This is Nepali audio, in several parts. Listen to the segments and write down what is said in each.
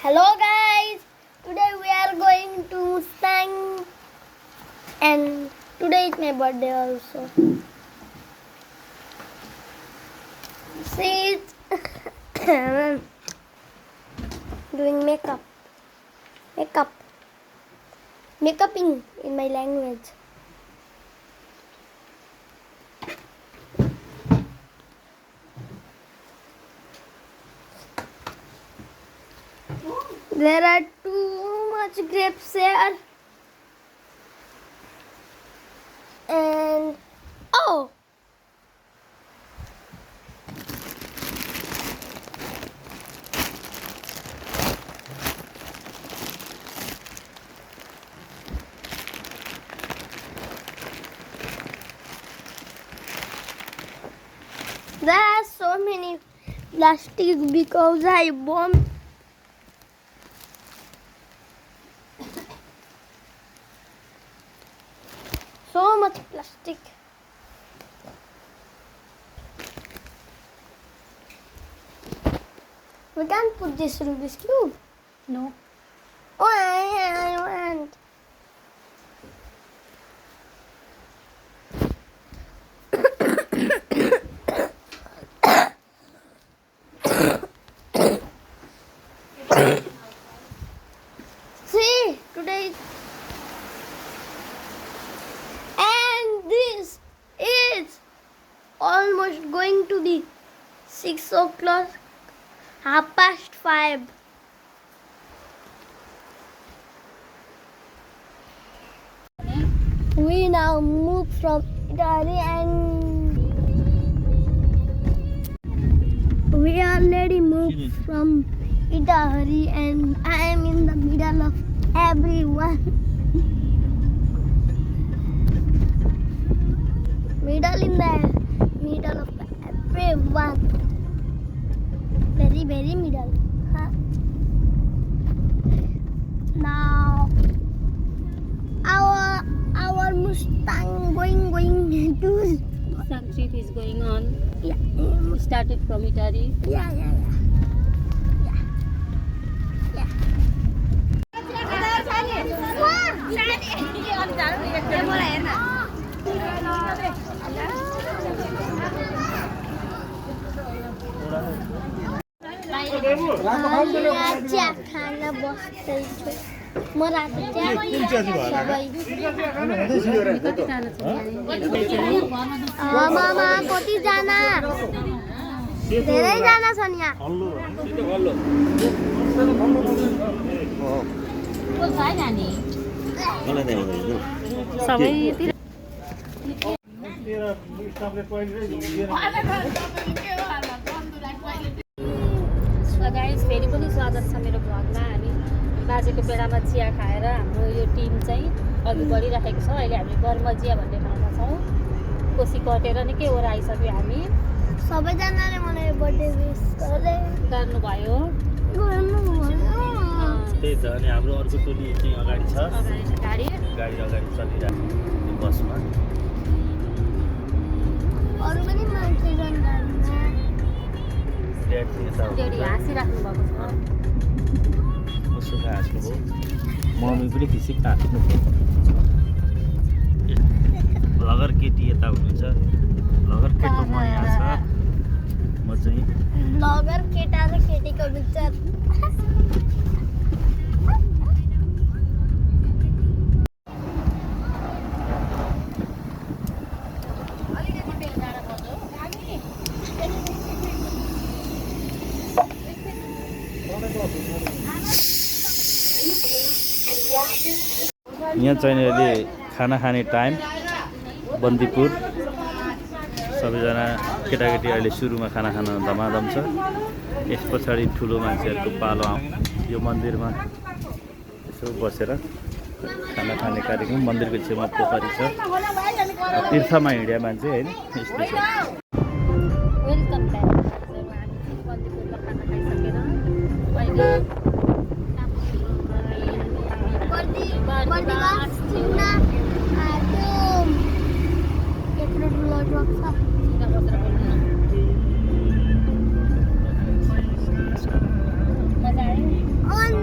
Hello guys, today we are going to Mustang and today is my birthday also. See it? Doing makeuping in my language. There are too much grapes here. And oh, there are so many plastic because I bombed. So much plastic. We can't put this Rubik's Cube. No. Oh, I want. See, today. And this is almost going to be 6 o'clock, 5:30. We now move from Italy and we already moved from Italy and I am in the middle of everyone. Middle of everyone. Very middle. Huh? Now our Mustang going to Some trip is going on. yeah. We started from Italy. Yeah. चिया खान बस्दैछु म राति मामा कतिजना धेरैजना छन् यहाँ सबैतिर गाइस फेरि पनि स्वागत छ मेरो भ्लगमा। हामी बाजेको बेलामा चिया खाएर हाम्रो यो टिम चाहिँ अघि बढिरहेको छ। अहिले हामी बर्मजिया भन्ने ठाउँमा छौँ। कोसी कटेर निकै ओह्राइसक्यो हामी। सबैजनाले मलाई बर्थडे विश गर्नुभयो। त्यही त अनि हाम्रो अर्को टोली चाहिँ अगाडि छ गाडी अगाडि चलिरहेको त्यो बसमा अरू पनि मान्छे डेडी हाँसिराख्नु भएको छ। उसो हाँस्नुभयो मम्मी पनि खिसिक हाँस्नुभयो। भ्लगर केटी यता हुनुहुन्छ, भ्लगर केटो म यहाँ छ। म चाहिँ ब्लगर केटा र केटीको बिचमा यहाँ चाहिँ अहिले खाना खाने टाइम बन्दीपुर। सबैजना केटाकेटी अहिले सुरुमा खाना खान धमाधम छ। यस पछाडि ठुलो मान्छेहरूको पालो यो मन्दिरमा यसो बसेर खाना खाने कार्यक्रम। मन्दिरको छेउमा पोखरी छ, तीर्थमा हिँड्या मान्छे होइन यस्तो छ। Welcome back. हामी बन्दीपुरमा खाना खाइसकेर अहिले On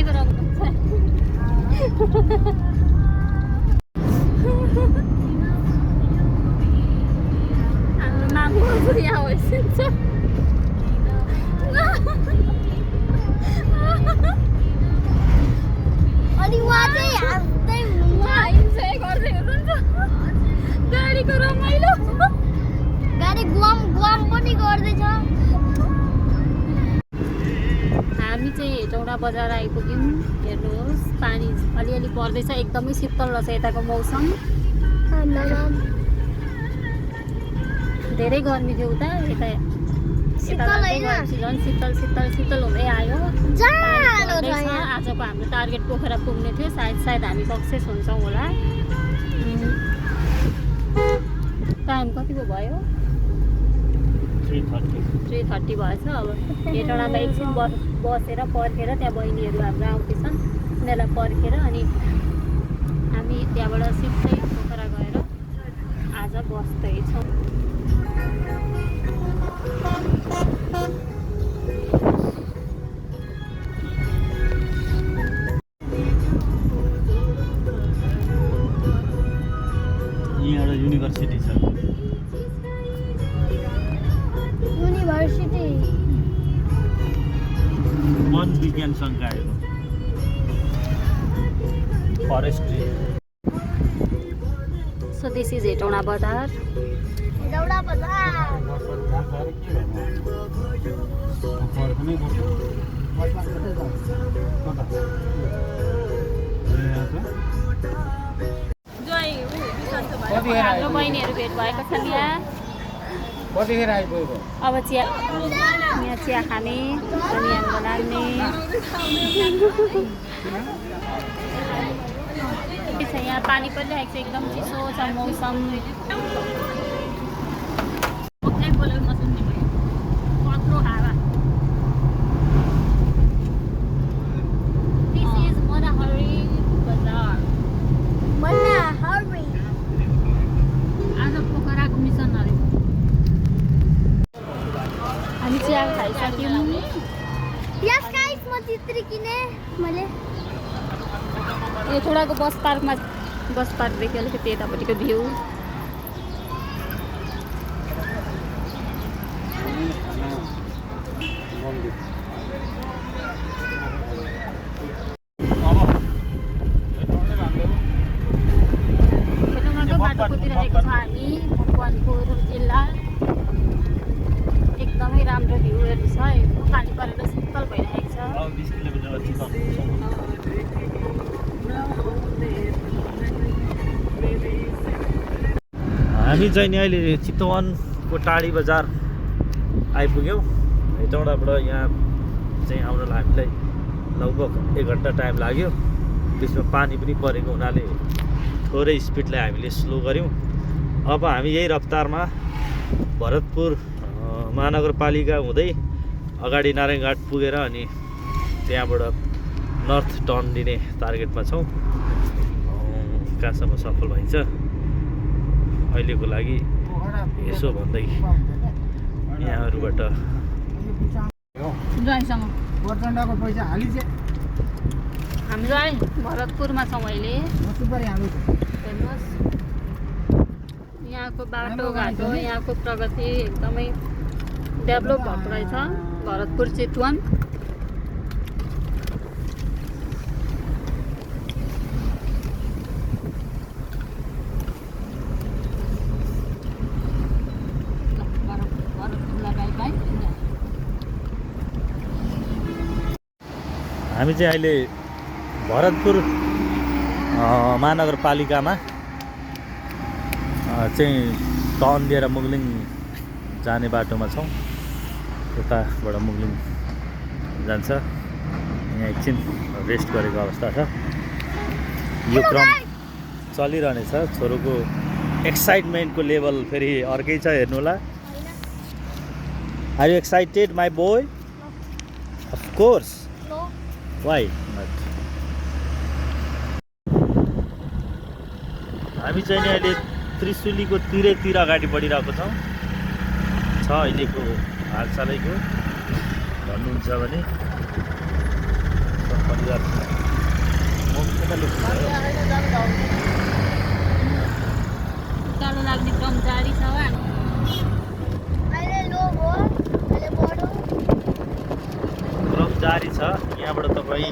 गराउनु हाम्रो मामु यहाँ होइसिन्छ अनि उहाँ चाहिँ हाँस्दै इन्जोय गर्दै हुनुहुन्छ गाडीको रमाइलो गाडी गुवाम पनि गर्दैछ। हामी चाहिँ हेटौँडा बजार आइपुग्यौँ। हेर्नुहोस् पानी अलिअलि पर्दैछ, एकदमै शीतल रहेछ यताको मौसम। धेरै गर्मी थियो उता, यता झन् शीतल हुँदै आयो। आजको हाम्रो टार्गेट पोखरा पुग्ने थियो, सायद हामी सक्सेस हुन्छौँ होला। टाइम कति पो भयो? 3:30 भएछ। अब हेटौँडामा एकछिन बसेर पर्खेर त्यहाँ बहिनीहरू हाम्रो आउँदैछन्, उनीहरूलाई पर्खेर अनि हामी त्यहाँबाट सिधै पोखरा गएर आज बस्दैछौँ। यहाँ एउटा युनिभर्सिटी छ, वन विज्ञान संकायको forestry. So this is Hetauda Bazar. Hetauda बजार हाम्रो बहिनीहरू भेट भएको छन् यहाँ। अब चिया यहाँ चिया खाने अनि हाम्रो लाग्ने यहाँ पानी परिरहेको छ, एकदम चिसो छ मौसम। कत्रो हावा। दिस इज मनहरी बजार। आज पोखराको मिसन अरे हामी चिया खाइसक्यौँ। यस गाइस म चित्री किने मैले हेटौँडाको बस पार्कदेखि अलिकति यतापट्टिको भ्यू। हेटौँडाको बाटो कुदिरहेको छ हामी, मकवानपुर जिल्ला। एकदमै राम्रो भ्यूहरू छ, पानी परेर शीतल भइरहेको छ। 20 किलोमिटर हामी चाहिँ नि अहिले चितवनको टाढी बजार आइपुग्यौँ। हेटौँडाबाट यहाँ चाहिँ आउनलाई हामीलाई लगभग 1 घन्टा टाइम लाग्यो। त्यसमा पानी पनि परेको हुनाले थोरै स्पिडलाई हामीले स्लो गऱ्यौँ। अब हामी यही रफ्तारमा भरतपुर महानगरपालिका हुँदै अगाडि नारायणघाट पुगेर अनि त्यहाँबाट नर्थ टर्न लिने टार्गेटमा छौँ। कहाँसम्म सफल भइन्छ अहिलेको लागि यसो भन्दै यहाँहरूबाट हाम्रो अहिले भरतपुरमा छौँ अहिले। हेर्नुहोस् यहाँको बाटोघाटो, यहाँको प्रगति एकदमै डेभलप भएको रहेछ भरतपुर चितवन। हामी चाहिँ अहिले भरतपुर महानगरपालिकामा चाहिँ टर्न लिएर मुगलिङ जाने बाटोमा छौँ। यताबाट मुगलिङ जान्छ। यहाँ एकछिन रेस्ट गरेको अवस्था छ। यो क्रम चलिरहनेछ। छोरोको एक्साइटमेन्टको लेभल फेरि अर्कै छ, हेर्नु होला। Are you excited my boy? Of course. Why not? हामी चाहिँ नि अहिले त्रिशुलीको तिरैतिर अगाडि बढिरहेको छौँ। छ अहिलेको हालसालैको भन्नुहुन्छ भने परिवार लु उकालो लाग्ने क्रम जारी छ हो हामी अहिले लो हो अहिले बढो क्रम जारी छ यहाँबाट तपाईँ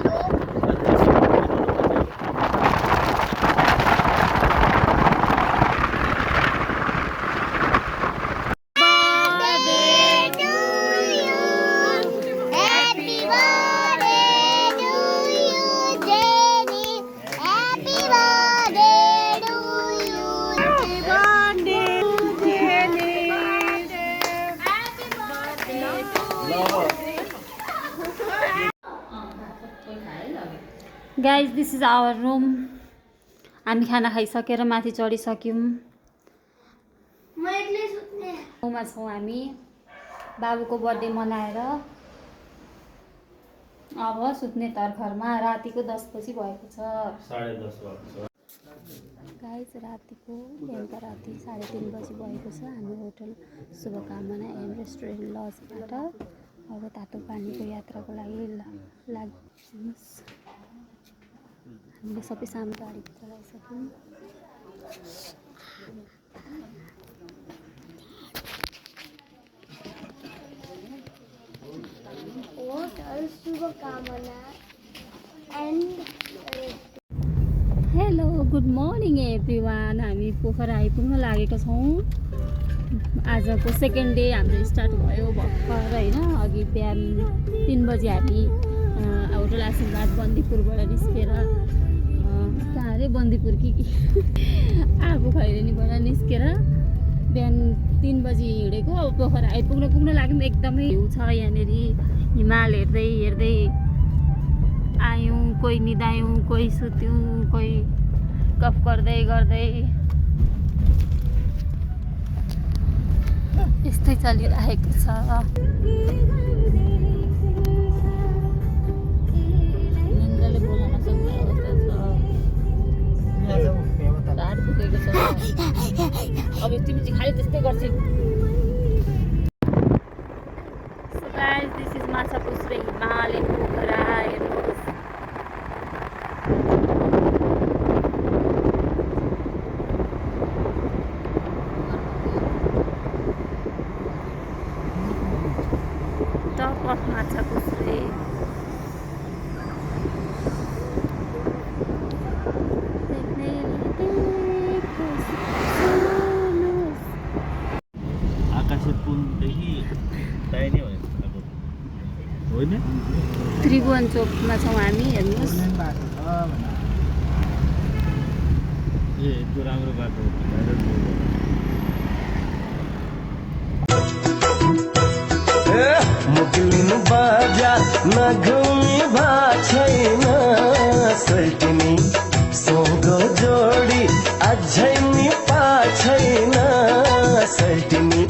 guys this is our room हामी खाना खाइसकेर माथि चढिसक्यौँ म एक्लै सुत्ने ठाउँमा छौँ हामी बाबुको बर्थडे मनाएर अब सुत्ने तर्खरमा रातिको 10 बजी भएको छ 10:30 भएको छ गाइज रातिको बेलुका राति 3:30 बजी भएको छ हामी होटल शुभकामना एन्ड रेस्टुरेन्ट लजबाट अब तातो पानीको यात्राको लागि लाग्नुहोस् हामीले सबै सामान गाडी चलाइसक्यौँ होटल शुभकामना and hello good morning everyone हामी पोखरा आइपुग्न लागेका छौँ आजको सेकेन्ड डे हाम्रो स्टार्ट भयो भर्खर होइन अघि बिहान 3 बजी हामी होटल आशीर्वाद बन्दीपुरबाट निस्केर कहाँ अरे बन्दीपुर कि आगो खैरेनीबाट निस्केर बिहान 3 बजी हिँडेको अब पोखरा पुग्न लाग्यौँ एकदमै हिउँ छ यहाँनिर हिमाल हेर्दै हेर्दै आयौँ कोही निदायौँ कोही सुत्यौँ कोही गफ गर्दै गर्दै यस्तै चलिरहेको छ निन्द्राले बोल्न नसक्ने अवस्था छ ढाड दुखेको छ अब तिमी चाहिँ खालि त्यस्तै गर्छौ so guys this is Machhapuchhre हिमाल इन पोखरा हेर्नुहोस् टप अफ माछापुच्छ्रे आकाशे पुलदेखि दाहिने होइन त्रिभुवन चोकमा छौँ हामी हेर्नुहोस् ए त्यो राम्रो बाटो मुक्लिनु बाजा नघुमी भा छैन सल्टिनी सँग जोडी अझै नि पा छैन सल्टिनी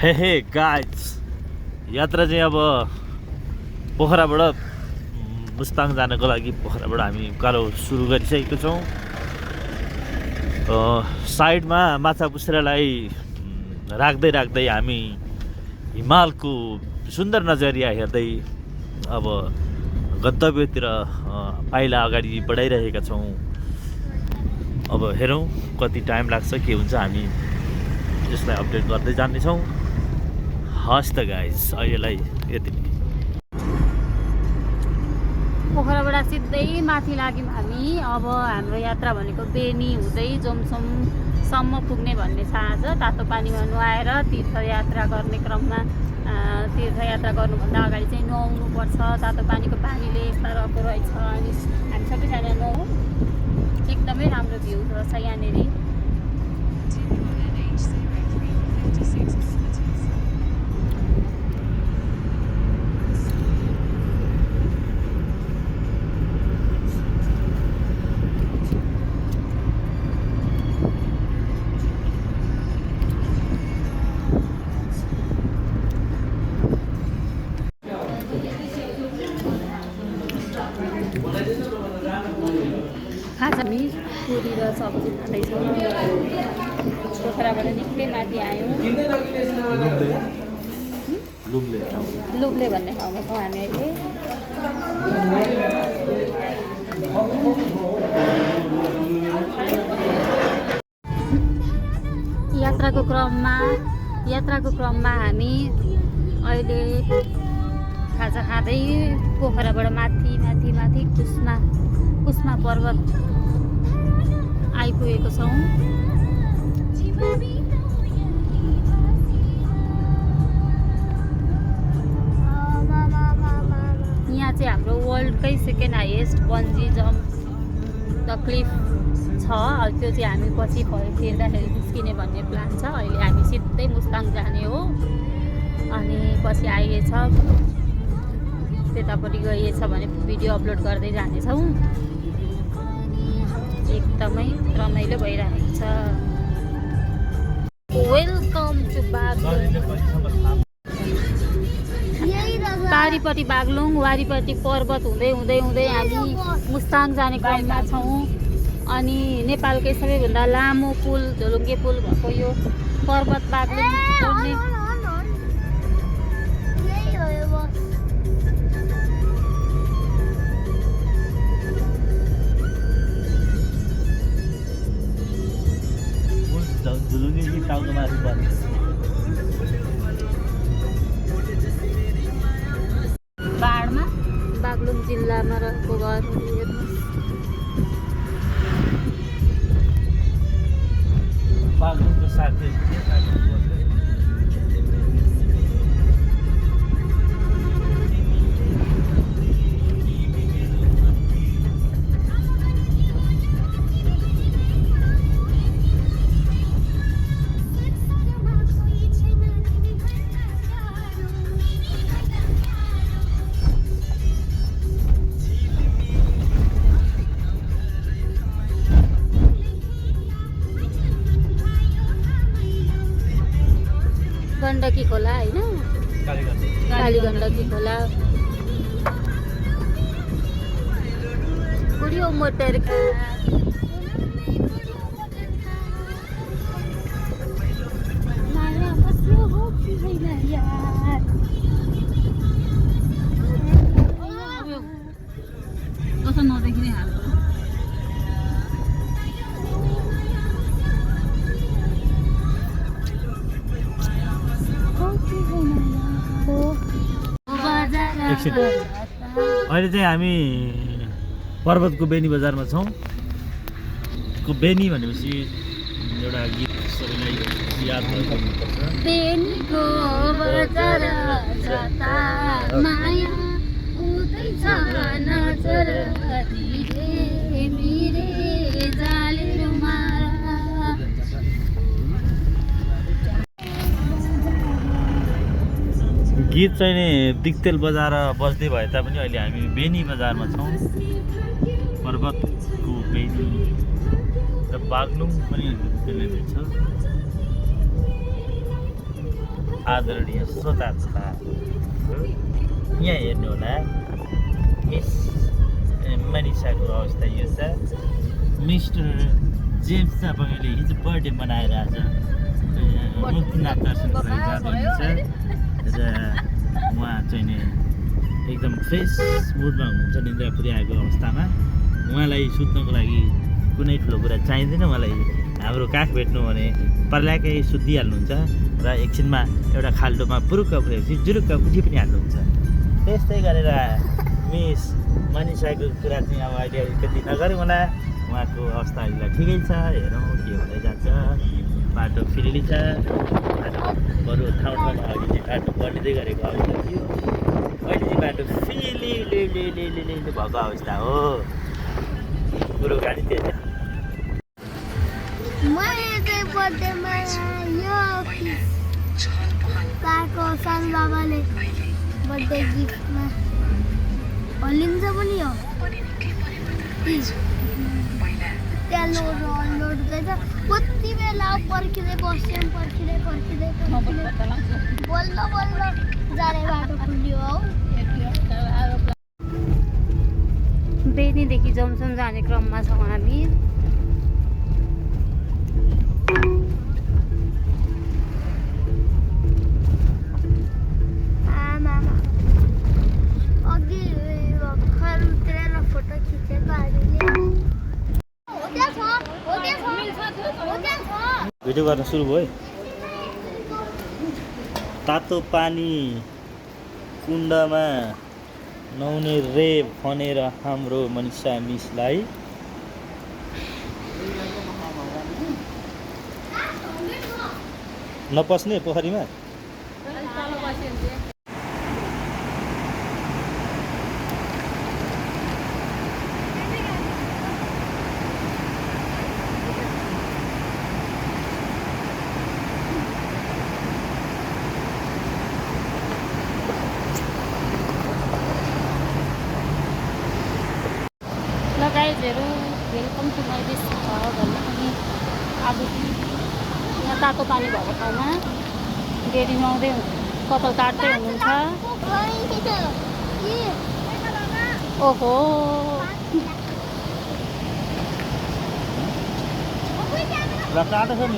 हे गाइज यात्रा चाहिँ अब पोखराबाट मुस्ताङ जानको लागि पोखराबाट हामी उकालो सुरु गरिसकेको छौँ साइडमा माछापुच्छ्रेलाई राख्दै राख्दै हामी हिमालको सुन्दर नजरिया हेर्दै अब गन्तव्यतिर पाइला अगाडि बढाइरहेका छौँ अब हेरौँ कति टाइम लाग्छ के हुन्छ हामी यसलाई अपडेट गर्दै जानेछौँ हस् त गाइज अहिलेलाई यति नै पोखराबाट सिधै माथि लाग्यौँ हामी अब हाम्रो यात्रा भनेको बेनी हुँदै जोमसोमसम्म पुग्ने भन्ने छ आज तातो पानीमा नुहाएर तीर्थयात्रा गर्ने क्रममा तीर्थयात्रा गर्नुभन्दा अगाडि चाहिँ नुहाउनुपर्छ तातो पानीको पानीले यस्ता रहेको रहेछ अनि हामी सबैजना नुहाउँ एकदमै राम्रो भ्यू रहेछ यहाँनिर खाजा हामी पुरी र सब्जी खाँदैछौँ पोखराबाट निकै माथि आयौँ लुब्ले भन्ने ठाउँमा छौँ हामी अहिले। यात्राको क्रममा हामी अहिले खाजा खाँदै पोखराबाट माथि कुस्मा पर्वत आइपुगेको छौँ। यहाँ चाहिँ हाम्रो वर्ल्डकै second highest bungee jump the cliff छ। त्यो चाहिँ हामी पछि फिर्दाखेरि निस्किने भन्ने प्लान छ। अहिले हामी सिधै मुस्ताङ जाने हो अनि पछि आइएछ त्यतापट्टि गइएछ भने भिडियो अपलोड गर्दै जानेछौँ। एकदमै रमाइलो भइरहेको छ। Welcome to Baglung. पारिपट्टि बागलुङ वारिपट्टि पर्वत हुँदै हामी मुस्ताङ जाने क्रममा छौँ। अनि नेपालकै सबैभन्दा लामो पुल झोलुङ्गे पुल भएको यो पर्वत बागलुङ जोड्ने बाढमा बागलुङ जिल्लामा रहेको घर हेर्नुहोस्। बागलुङको साथै गण्डकी खोला होइन, काली गण्डकी खोला। बुढियो मोटरको माया बस्यो हो कि होइन यार। कसो नदेखिने हाल्छ। अहिले चाहिँ हामी पर्वतको बेनी बजारमा छौँ। बेनी भनेपछि एउटा गीत सबैलाई याद गर्नुपर्छ। बेनीको बजार जाता माया उतैछ नजर तिरे मिरे जाले रुमारा। गीत चाहिँ नि दिक्तेल बजार बज्दै भए तापनि अहिले हामी बेनी बजारमा छौँ। पर्वतको बेनी र बागलुङ पनि त्यसले दिन्छ। आदरणीय श्रोता यहाँ हेर्नु होला मिस मनिषाको अवस्था यो छ। मिस्टर जेम्स तपाईँले हिजो बर्थडे मनाएर आज मुक्तिनाथ दर्शनको लागि जाँदै हुनुहुन्छ र उहाँ चाहिँ नि एकदम फ्रेस मुडमा हुनुहुन्छ। निन्द्रा पुर्याएको अवस्थामा उहाँलाई सुत्नको लागि कुनै ठुलो कुरा चाहिँदैन। उहाँलाई हाम्रो काख भेट्नु भने पर्ल्याकै सुत्दिहाल्नुहुन्छ र एकछिनमा एउटा खाल्टोमा पुरुक्क पुऱ्याएपछि जुरुक्क उठी पनि हाल्नुहुन्छ। त्यस्तै गरेर मिस मनिषाको कुरा चाहिँ अब अहिले अलिकति नगरौँ होला। उहाँको अवस्था अहिले ठिकै छ। हेरौँ के हुँदै जान्छ। बाटो फिरिली छ। बरु ठाउँ ठाउँमा अघि चाहिँ बाटो बनिँदै गरेको अवस्था थियो। अहिले चाहिँ बाटो फिलिली भएको अवस्था हो। कुरो गाडी त्यही छ। मैले चाहिँ बर्थडेमा यो पाएको सानो बाबाले बर्थडे गिफ्टमा हल्लिन्छ पनि हो। त्यहाँ लोड हुँदैछ। कति बेला पर्खिँदै बस्यौँ पर्खिँदै बल्ल जाने बाटो खुल्यो हौ। बेनीदेखि जमसम जाने क्रममा छौँ हामी। भिडियो गर्न सुरु भयो है। तातो पानी कुण्डमा नुहाउने रे भनेर हाम्रो मनिषा मिसलाई नपस्ने पोखरीमा। गाइजहरू वेलकम टु माई दिस भन्दा पनि अब यहाँ तातो पानी भएको ठाउँमा डेरी नुहाउँदै कपाल काट्दै हुनुहुन्छ। ओहो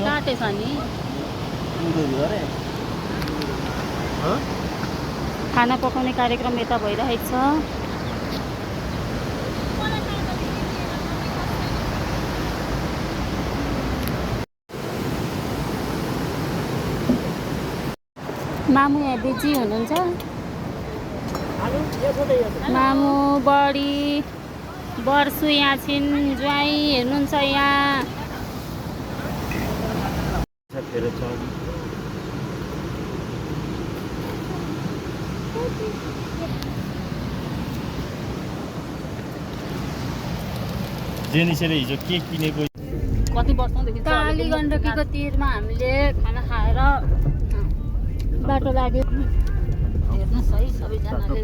काटेछ नि। खाना पकाउने कार्यक्रम यता भइरहेको छ। मामु यहाँ बेची हुनुहुन्छ। मामु बडी बर्सु यहाँ छिन्। ज्वाइँ हेर्नुहुन्छ यहाँ। जेनिसले हिजो के किनेको कति वर्षदेखि काली गण्डकीको तिरमा हामीले खाना खाएर बाटो लाग्यो। हेर्नुहोस् है सबैजनाले।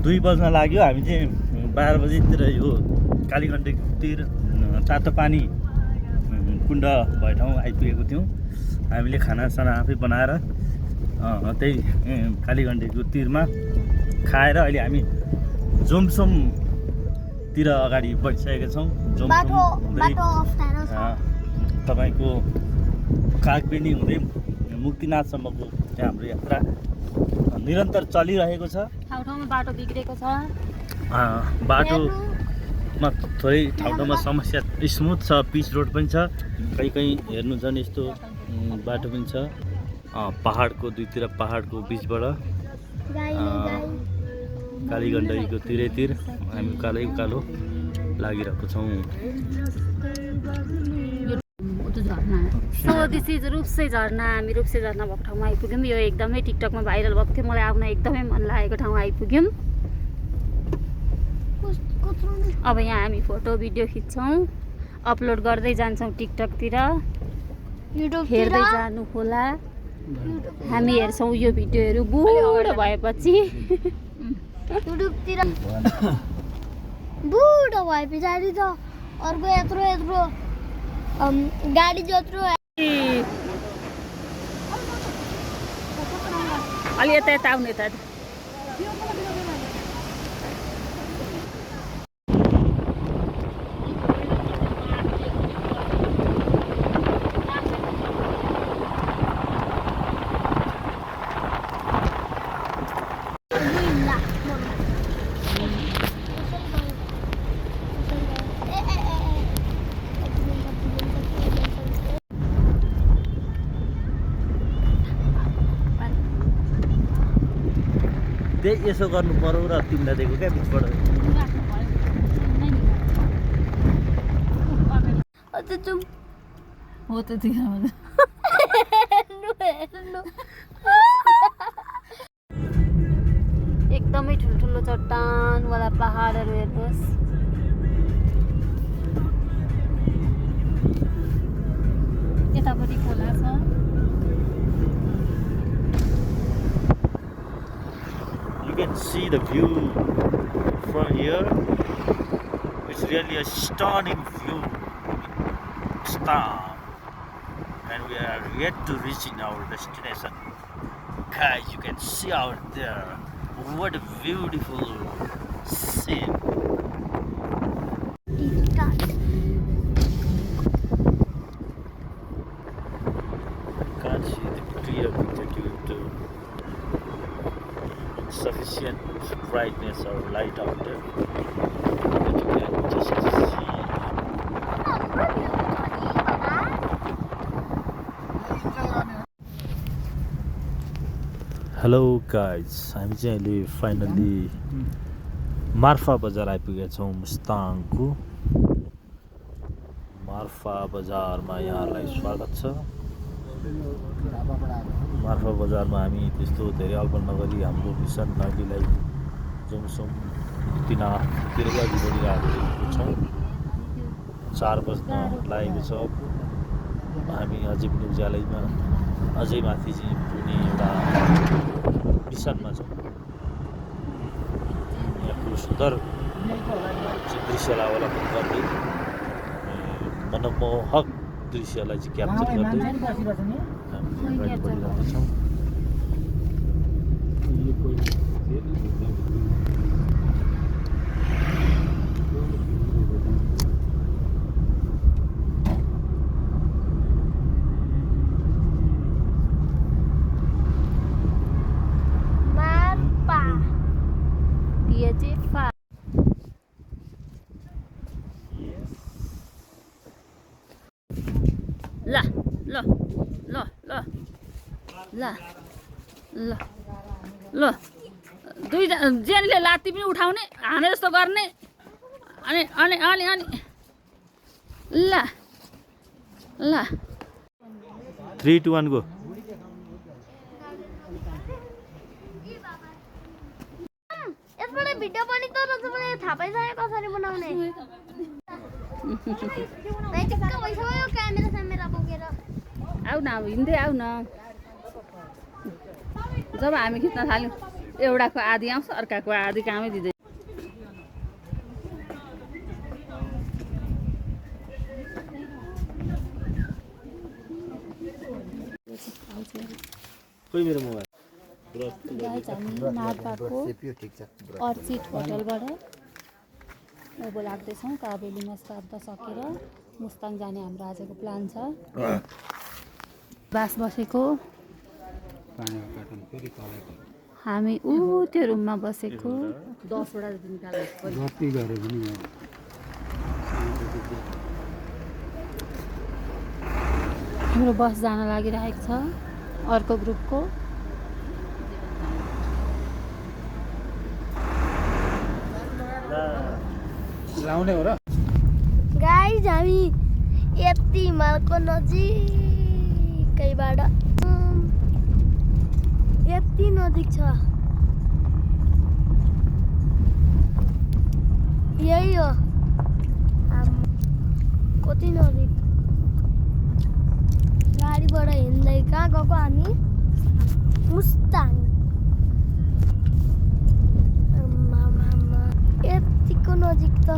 दुई बज्न लाग्यो। हामी चाहिँ 12 बजीतिर यो कालीगण्डकी तिर तातो पानी कुण्ड भए ठाउँ आइपुगेको थियौँ। हामीले खानासाना आफै बनाएर त्यही कालीगण्डकीको तिरमा खाएर अहिले हामी जोमसोमतिर अगाडि बढिसकेका छौँ। तपाईँको कागबेनी हुँदै मुक्तिनाथसम्मको चाहिँ हाम्रो यात्रा निरन्तर चलिरहेको छ। ठाउँ ठाउँमा बाटो बिग्रेको छ। बाटोमा थोरै ठाउँ ठाउँमा समस्या स्मुथ छ। पिच रोड पनि छ। कहीँ कहीँ हेर्नु झन् यस्तो बाटो पनि छ। पहाडको दुईतिर पहाडको बिचबाट कालीगण्डकीको तिरैतिर हामी उकालो लागिरहेको छौँ। सो दिस इज रूप्से झरना। हामी रूप्से झरना भएको ठाउँमा आइपुग्यौँ। यो एकदमै टिकटकमा भाइरल भएको थियो। मलाई आउन एकदमै मन लागेको ठाउँमा आइपुग्यौँ। अब यहाँ हामी फोटो भिडियो खिच्छौँ, अपलोड गर्दै जान्छौँ टिकटकतिर। हेर्दै जानु होला। हामी हेर्छौँ यो भिडियोहरू बुढो भएपछि। युट्युबतिर बुढो भए पछाडि त अर्को यत्रो गाडी जत्रो अलि यता आउने त। त्यही यसो गर्नु पर्यो र तिमीलाई दिएको क्या बिचबाट। हो त त्यो एकदमै ठुल्ठुलो चट्टानवाला पहाडहरू हेर्नुहोस्। यतापट्टि खोला छ। You can see the view from here. It's really a stunning view. Stop. And we are yet to reaching our destination. Guys, you can see out there. What a beautiful scene. sufficient brightness or light out there that you can just see. Hello guys, हामी चाहिँ अहिले फाइनल्ली मार्फा बजार आइपुगेका छौँ। मुस्ताङको मार्फा बजारमा यहाँहरूलाई स्वागत छ। मार्फा बजारमा हामी त्यस्तो धेरै अल्पल नगरी हाम्रो मिसन नागीलाई जोमसोम मुक्तिनाथतिर अघि बढिरहेको छौँ। 4 बज्न लागेको छ। हामी अझै पनि उज्यालैमा अझै माथि चाहिँ पुग्ने एउटा मिसनमा छौँ। यहाँको सुन्दर दृश्यलाई अवलोकन गर्दै मनमोहक दृश्यलाई चाहिँ क्याप्चर गर्दै हामी अगाडि बढिरहेका छौँ। ल ल ल ल ल ल ल दुई जेनले लात्ती पनि उठाउने हाने जस्तो गर्ने अनि अनि अनि अनि ल ल 3, 2, 1 गो। यसबाट भिडियो पनि त तपाईले थाहा पाइसक्यो कसरी बनाउने। नाइ चिक्क भइसक्यो क्यामेरा बोकेर। आऊ न, अब हिँड्दै आऊ न। जब हामी खिच्न थाल्यौँ एउटाको आधी आउँछ, अर्काको आधी कामै दिँदै। कोही मेरो मोबाइल गाइज हामी मार्फाको अर्चिड होटलबाट उँभो लाग्दैछौँ। काबेलीमा श्राद्ध सकेर मुस्ताङ जाने हाम्रो आजको प्लान छ। बास बसेको हामी त्यो रुममा बसेको। 10वटा हाम्रो बस जान लागिरहेको छ अर्को ग्रुपको। गाइज हामी यति हिमालको नजिकैबाट यति नजिक छ। यही हो कति नजिक। गाडीबाट हिँड्दै कहाँ गएको हामी? मुस्ताङ। यतिको नजिक त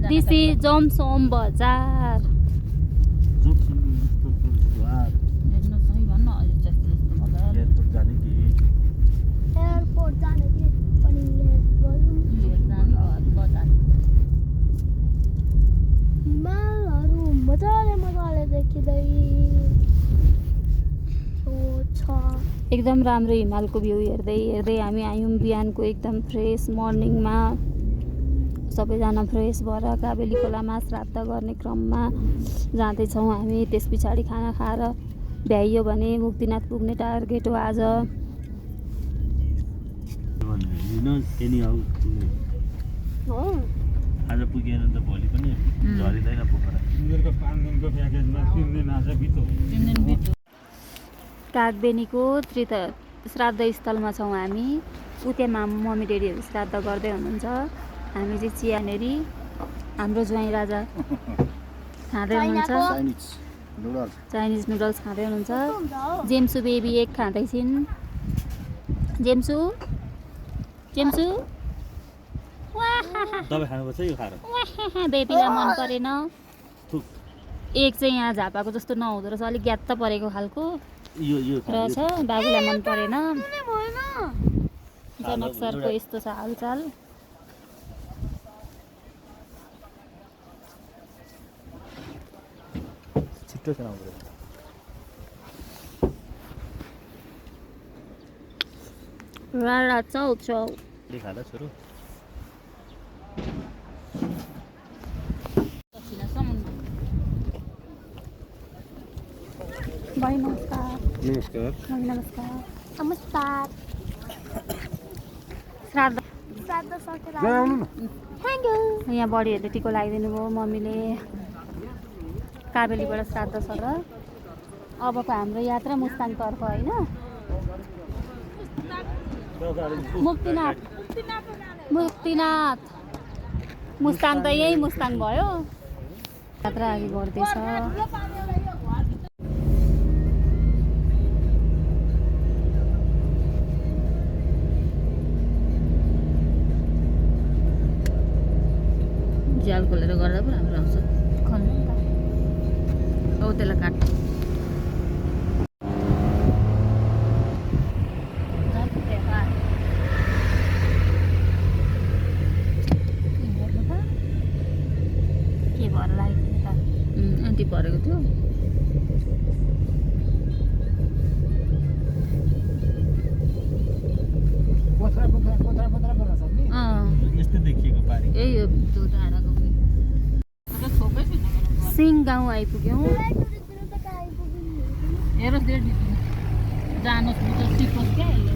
दिस इज जोमसोम बजार। एयरपोर्ट जाने कि पनि हिमालहरू मजाले देखिँदै छ। एकदम राम्रो हिमालको भ्यू हेर्दै हामी आयौँ बिहानको एकदम फ्रेस मर्निङमा। सबैजना फ्रेस भएर काबेली खोलामा श्राद्ध गर्ने क्रममा जाँदैछौँ हामी। त्यस पछाडि खाना खाएर भ्याइयो भने मुक्तिनाथ पुग्ने टार्गेट हो आज। आज पुगेन त भोलि पनि झरिँदैन पोखरा। कागबेनीको श्राद्ध स्थलमा छौँ हामी। उत्यमा मम्मी डेडीहरू श्राद्ध गर्दै हुनुहुन्छ। हामी चाहिँ चियानेरी हाम्रो ज्वाइँ राजा खाँदै हुनुहुन्छ। चाइनिज नुडल्स खाँदै हुनुहुन्छ। जेम्सु बेबी एक खाँदैछिन्। जेम्सु दबाई खानुपर्छ यो खाएर। बेबीलाई मन परेन। एक चाहिँ यहाँ झापाको जस्तो नहुँदो रहेछ, अलिक ग्यात्त परेको खालको रहेछ। बाबुलाई मन परेन। जनक सरको यस्तो छ हालचाल। छिट्टो खानु पर्यो। राडा चाउ चाउ खाँदा छोरो भाइ नमस्कार। नमस्कार नमस्कार। नमस्कार। श्राद्ध श्राद्ध सकेर थ्याङ्क यू। यहाँ बडीहरूले टिको लगाइदिनु भयो मम्मीले काबेलीबाट श्राद्ध सर। अबको हाम्रो यात्रा मुस्ताङतर्फ होइन मुक्तिनाथ मुक्तिनाथ मुस्ताङ त यही मुस्ताङ भयो। यात्रा अघि बढ्दैछ। जाल खोलेर गर्दा पनि राम्रो आउँछ। खोल्नु नि त औ त्यसलाई काट। के भएर लागेको त आन्टी भरेको थियो। यस्तै देखिएको पारी यही हो त्यो डाँडाको सिङ गाउँ आइपुग्यौँ। हेरोस् जानुहोस् सिकोस् क्या यसले।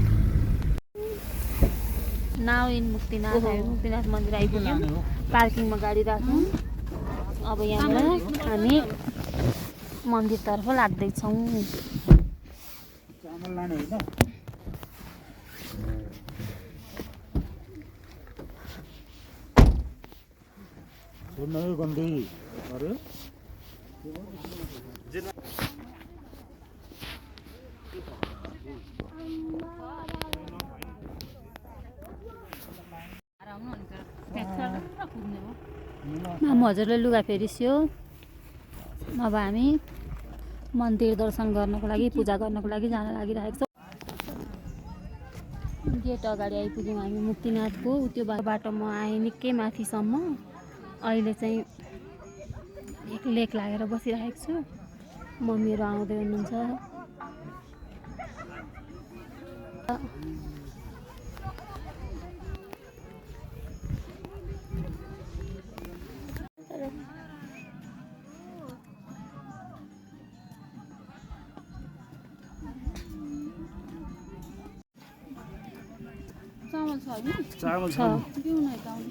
नाउ इन मुक्तिनाथ मुक्तिनाथ मन्दिर आइपुग्यौँ। पार्किङमा गाडी राख्यौँ। अब यहाँबाट हामी मन्दिरतर्फ लाग्दैछौँ। मामु हजुरले लुगा फेरिस्यो। अब हामी मन्दिर दर्शन गर्नको लागि पूजा गर्नको लागि जान लागिरहेको छौँ। गेट अगाडि आइपुग्यौँ हामी मुक्तिनाथको। त्यो बाटोमा आएँ निकै माथिसम्म। अहिले चाहिँ एक लेक लागेर बसिरहेको छु। मम्मीहरू आउँदै हुनुहुन्छ। चामल छ होइन? चामल छ दिउँ न यता आउनु।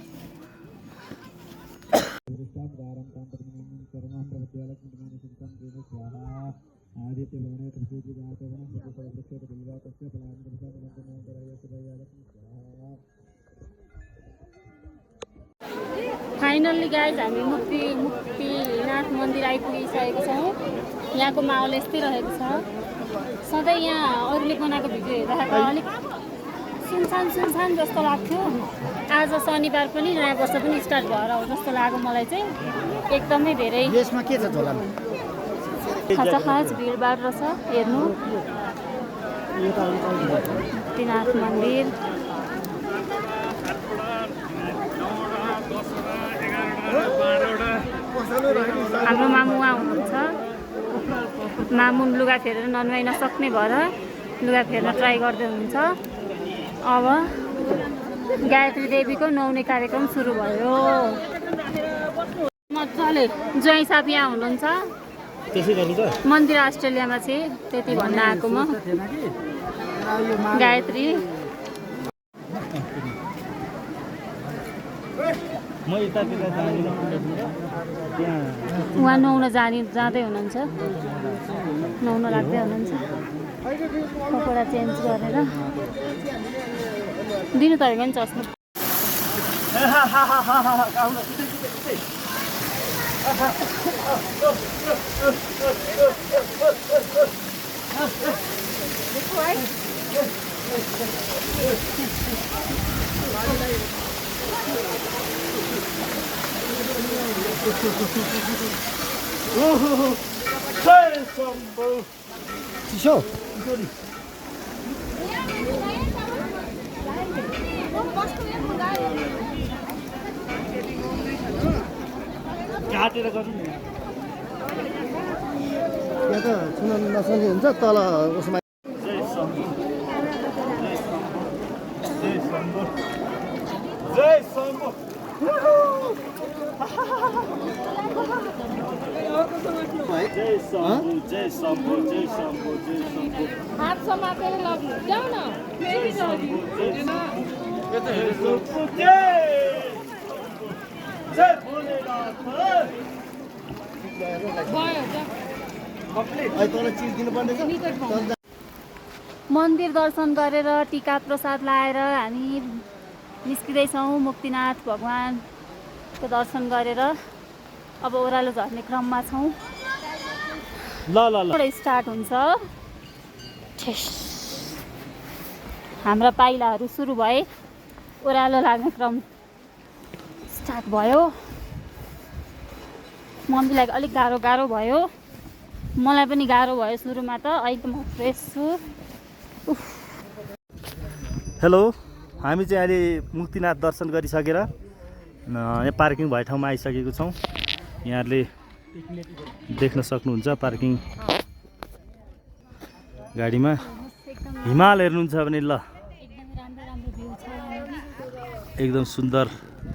फाइनल्ली गाइज हामी मुक्तिनाथ मन्दिर आइपुगिसकेको छौँ। यहाँको माहौल यस्तै रहेको छ। सधैँ यहाँ अरूले बनाएको भिडियो हेर्दा अलिक सुनसान जस्तो लाग्थ्यो। आज शनिबार पनि नयाँ वर्ष पनि स्टार्ट भएर हो जस्तो लाग्यो मलाई चाहिँ। एकदमै धेरै यसमा के छ झोलामा? खास भिडभाड रहेछ। हेर्नु मुक्तिनाथ मन्दिर। हाम्रो मामु उहाँ हुनुहुन्छ। मामु लुगा फेरेर ननुहाइ नसक्ने भएर लुगा फेर्न ट्राई गर्दै हुनुहुन्छ। अब गायत्री देवीको नुहाउने कार्यक्रम सुरु भयो। मजाले ज्वाइँ साहब यहाँ हुनुहुन्छ। मन्दिर अस्ट्रेलियामा चाहिँ त्यति भन्न आएको म। गायत्री उहाँ नुहाउन जाँदै हुनुहुन्छ। नुहाउन लाग्दै हुनुहुन्छ। कपडा चेन्ज गरेर दिनु तपाईँको नि चस्मा। चिसो काटेर गर्नु नि। यहाँ त सुन्न नसक्ने हुन्छ तल उसमा। शम्भु जय शम्भु जय शम्भु जय शम्भु हात समातेर लग्नु जाऊ न जय शम्भु जय शम्भु जय जय भोलेनाथ भयो जा मन्दिर दर्शन गरेर टीका प्रसाद लाएर हामी निस्किँदैछौँ मुक्तिनाथ भगवानको दर्शन गरेर अब ओह्रालो झर्ने क्रममा छौँ ल ल ल स्टार्ट हुन्छ ठेस हाम्रा पाइलाहरू सुरु भए ओह्रालो लाग्ने क्रम स्टार्ट भयो मम्मीलाई अलिक गाह्रो गाह्रो भयो मलाई पनि गाह्रो भयो सुरुमा त अहिले म फ्रेस छु हेलो हामी चाहिँ अहिले मुक्तिनाथ दर्शन गरिसकेर यहाँ पार्किङ भए ठाउँमा आइसकेको छौँ यहाँहरूले देख्न सक्नुहुन्छ पार्किङ गाडीमा हिमाल हेर्नुहुन्छ भने ल एकदम सुन्दर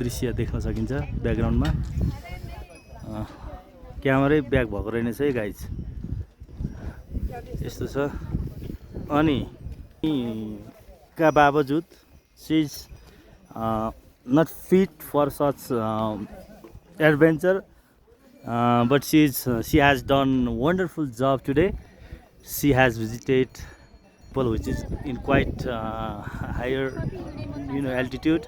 दृश्य देख्न सकिन्छ ब्याकग्राउन्डमा क्यामेरै ब्याक भएको रहेनछ है गाइज यस्तो छ अनि का बावजुद she is not fit for such adventure but she has done wonderful job today. She has visited people which is in quite higher altitude.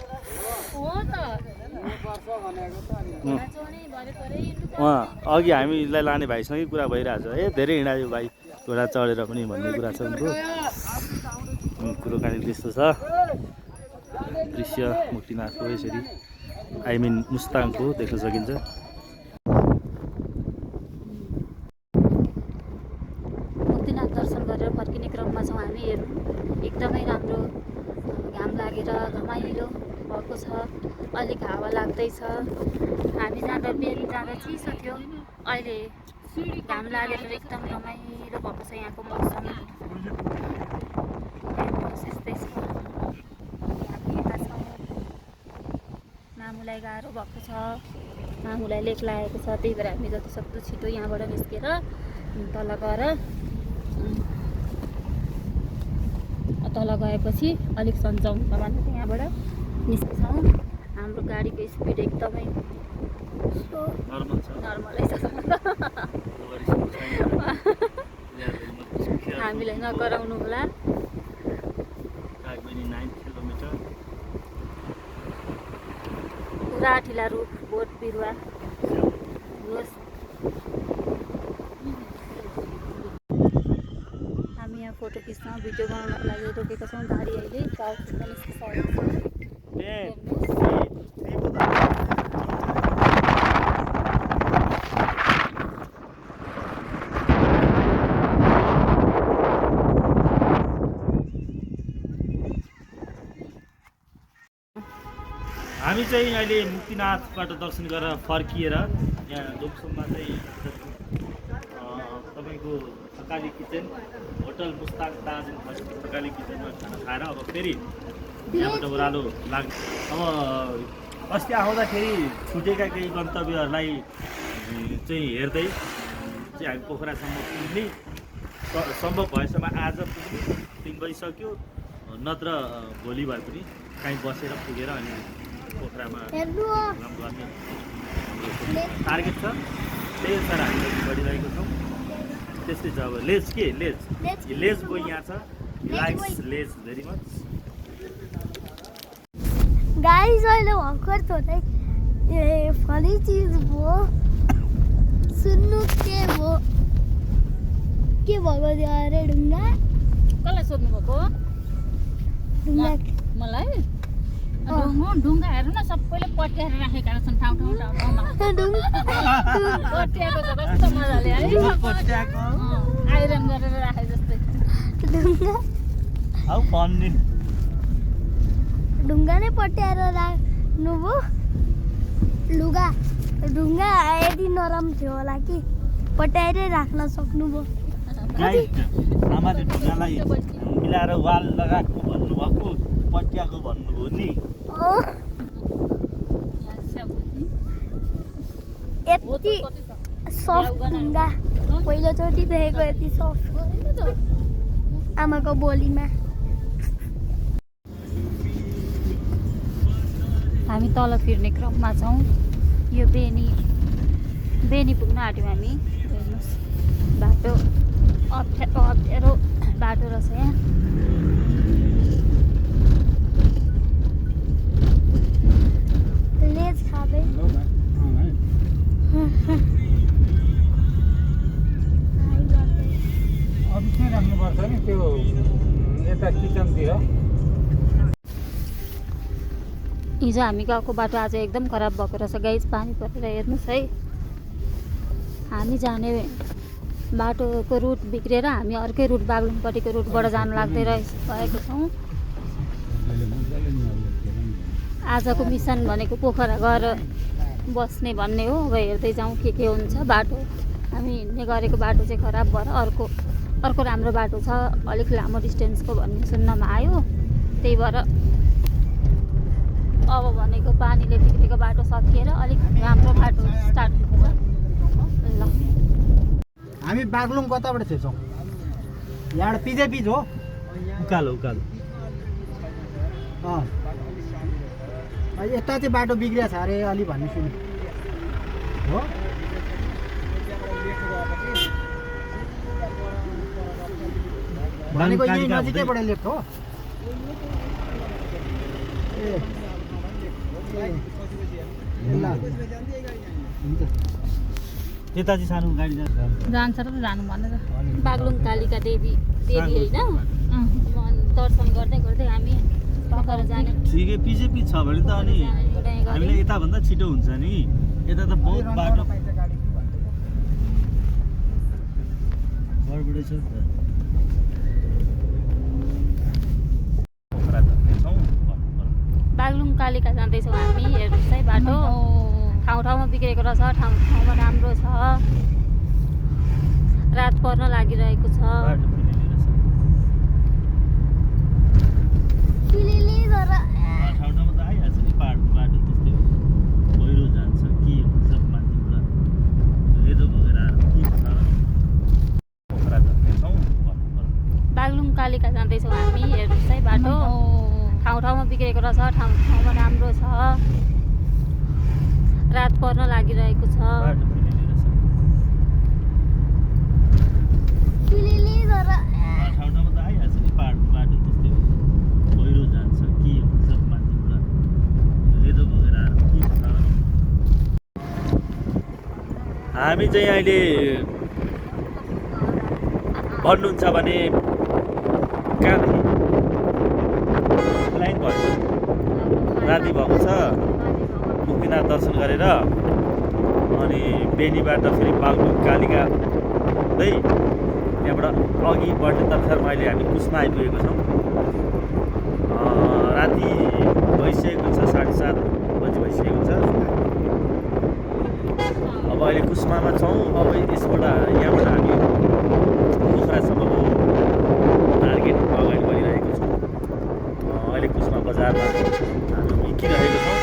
अघि हामीलाई लाने भाइसँगै कुरा भइरहेछ धेरै हिँडायो भाइ घोडा चढेर पनि भन्ने कुरा छ उनको कुरोकानी त्यस्तो छ दृश्य मुक्तिनाथको यसरी आई मिन मुस्ताङको देख्न सकिन्छ फर्किने क्रममा छौँ हामी हेर्नु एकदमै राम्रो घाम लागेर घमाइलो भएको छ अलिक हावा लाग्दैछ हामी जाँदा बिहान जाँदा चिसो थियो अहिले घाम लागेर एकदम रमाइलो भएको छ यहाँको मौसम यस्तै छ हामी यता छौँ मामुलाई गाह्रो भएको छ मामुलाई लेक लागेको छ त्यही भएर हामी जतिसक्दो छिटो यहाँबाट निस्केर तल गएर तल गएपछि अलिक सन्चो हुन्छ भने चाहिँ यहाँबाट निस्किन्छौँ हाम्रो गाडीको स्पिड एकदमै नर्मलै छ हामीलाई नगराउनु होला पुरा ठिला रुख बोट बिरुवा फोटो खिच्न भिडियो बनाउनको लागि रोकेका छौँ गाडी अहिले टाउको निस्किसकेको हामी चाहिँ अहिले मुक्तिनाथबाट दर्शन गरेर फर्किएर यहाँ जोक्सममा चाहिँ तपाईँको थकाली किचन होटल मुस्ताङ ताज थकाली किचनमा खाना खाएर अब फेरि यहाँबाट ओह्रालो लाग्छ अब अस्ति आउँदाखेरि छुटेका केही गन्तव्यहरूलाई चाहिँ हेर्दै चाहिँ हामी पोखरासम्म पुग्ने सम्भव भएसम्म आज पुग्ने 3 बजिसक्यो नत्र भोलि भए पनि कहीँ बसेर पुगेर अनि पोखरामा गर्ने टार्गेट छ त्यही अनुसार हामीले गरिरहेको छौँ त्यस्तै छ अब लेज लेजको यहाँ छ लाइक्स लेज भेरी मच गाइस अहिले भर्खर थोरै फनी चिज भयो सुन्नु के भयो थियो अरे ढुङ्गा कसलाई सोध्नु भएको मलाई ढुङ्गा हेर्नु न सबैले पट्याएर राखेका छन् ठाउँ ठाउँमा पट्याएको छ कस्तो मजाले है आइरन गरेर राखे जस्तै ढुङ्गा नै पट्याएर राख्नुभयो ढुङ्गा यदि नरम थियो होला कि पट्याएरै राख्न सक्नुभयो आमाले ढुङ्गालाई मिलाएर वाल लगाएको भन्नुभएको पट्याएको भन्नुभयो नि यति सफ्ट ढुङ्गा पहिलोचोटि देखेको यति सफ्ट आमाको बोलीमा। हामी तल फिर्ने क्रममा छौँ। यो बेनी पुग्न आँट्यौँ हामी। हेर्नुहोस् बाटो अप्ठ्यारो बाटो रहेछ यहाँ। लेज खाँदै अफिसमै राख्नुपर्छ नि त्यो यता किचनतिर। हिजो हामी गएको बाटो आज एकदम खराब भएको रहेछ गाइस। पानी परेर हेर्नुहोस् है। हामी जाने बाटोको रुट बिग्रेर हामी अर्कै रुट बागलुङपट्टिको रुटबाट जानु लाग्दै भएको छौँ। आजको मिसन भनेको पोखरा गएर बस्ने भन्ने हो। अब हेर्दै जाउँ के हुन्छ बाटो। हामी हिँड्ने गरेको बाटो चाहिँ खराब भएर अर्को राम्रो बाटो छ, अलिक लामो डिस्टेन्सको भन्ने सुन्नमा आयो। त्यही भएर अब भनेको पानीले बिग्रेको बाटो सकिएर अलिक राम्रो बाटो स्टार्ट हुँदैछ। ल हामी बागलुङ कताबाट छिर्छौँ? यहाँबाट पिज हो। उकालो यता चाहिँ बाटो बिग्रिया छ अरे अलि भन्ने सुने हो। भनेको यही नजिकैबाट लेफ्ट हो। यता चाहिँ सानो गाडी जान्छ र जानु भनेर बागलुङ कालिका देवी होइन दर्शन गर्दै हामी पोखरा जाने। ठिकै पिछे छ भने त अनि हामीले यताभन्दा छिटो हुन्छ नि। यता त बहुत बाटो गडबडै छ। बागलुङ कालिका जाँदैछौँ हामी। हेर्नुहोस् है बाटो ठाउँमा बिग्रेको रहेछ, ठाउँमा राम्रो छ। रात पर्न लागिरहेको छ। ठाउँमा त आइहाल्छ नि बाटो त्यस्तै हो। पहिरो जान्छ के हुन्छ माथिबाट लेदो भएर के छ। पोखरा जाँदैछौँ। बागलुङ कालिका जाँदैछौँ हामी। हेर्नुहोस् है बाटो ठाउँमा बिग्रेको रहेछ, ठाउँमा राम्रो छ। रात पर्न लागिरहेको छ। ठाउँमा त आइहाल्छ नि बाटो त्यस्तै हो। पहिरो जान्छ के हुन्छ माथिबाट लेदो भएर के छ। हामी चाहिँ अहिले भन्नुहुन्छ भने लाइन भयो, राति भएको छ। मुक्तिनाथ दर्शन गरेर अनि बेनीबाट फेरि बागलुङ कालिका हुँदै त्यहाँबाट अघि बढ्ने तर्फमा अहिले हामी कुस्मा आइपुगेको छौँ। राति भइसकेको छ, 7:30 बजी भइसकेको छ। अब अहिले कुस्मामा छौँ। अब यहाँबाट हामी पोखरासम्मको टार्गेट अगाडि बढिरहेको छौँ। अहिले कुस्मा बजारमा हामी हिँडिरहेको छौँ।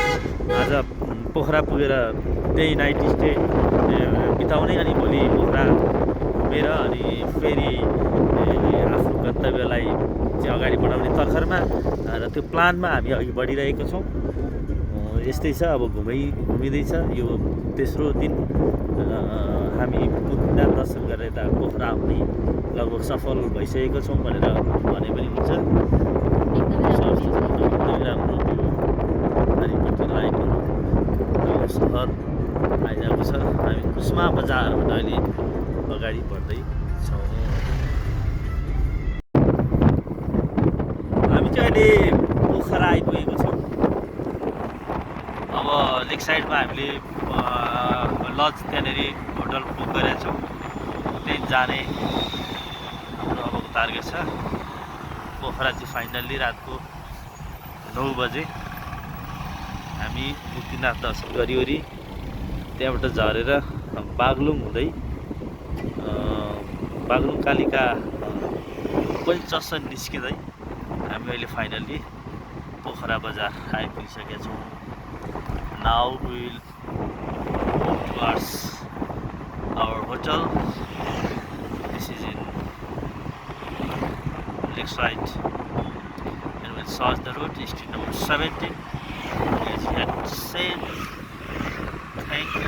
आज पोखरा पुगेर त्यही नाइट स्टे बिताउने अनि भोलि पोखरा घुमेर अनि फेरि आफ्नो गन्तव्यलाई चाहिँ अगाडि बढाउने तर्खरमा र त्यो प्लानमा हामी अघि बढिरहेको छौँ। यस्तै छ। अब घुमिँदैछ। यो तेस्रो दिन हामी मुक्तिनाथ दर्शन गरेर यता पोखरा आउने लगभग सफल भइसकेको छौँ भनेर भने पनि हुन्छ। एकदमै राम्रो चारिपट्टि लाइटहरू सहर आइरहेको छ। हामी कुस्मा बजारबाट अहिले अगाडि बढ्दैछौँ। हामी चाहिँ अहिले पोखरा आइपुगेको छौँ। अब लेक साइडमा हामीले लज त्यहाँनिर होटल बुक गरेका छौँ। त्यहीँ जाने हाम्रो अबको टार्गेट छ। पोखरा चाहिँ फाइनल्ली रातको 9 बजे हामी मुक्तिनाथ दर्शन गरिवरी त्यहाँबाट झरेर बागलुङ हुँदै बागलुङ कालिका पनि जसन निस्किँदै हामी अहिले फाइनल्ली पोखरा बजार आइपुगिसकेका छौँ। Now will towards our hotel next right. And we'll search the route, street number 17. Let's head same. Thank you.